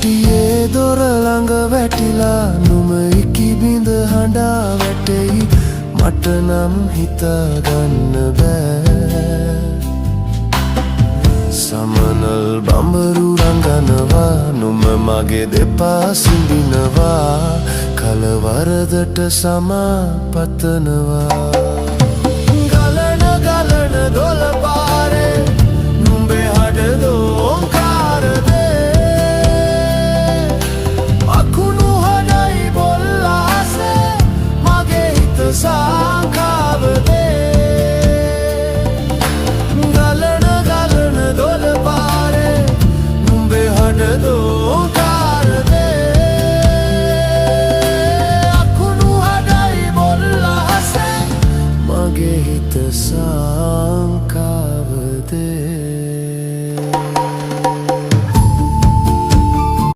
කුටියේ දොර ළඟ වැටිලා නුම ඉකි බිඳ හඬා වැටෙයි මට නම් හිතාගන්න බෑ සමනල් බඹරු රඟනවා නුම මගේ දෙපා සිඳිනවා කලවරදට සමා පතනවා ගලන ගලන දොළ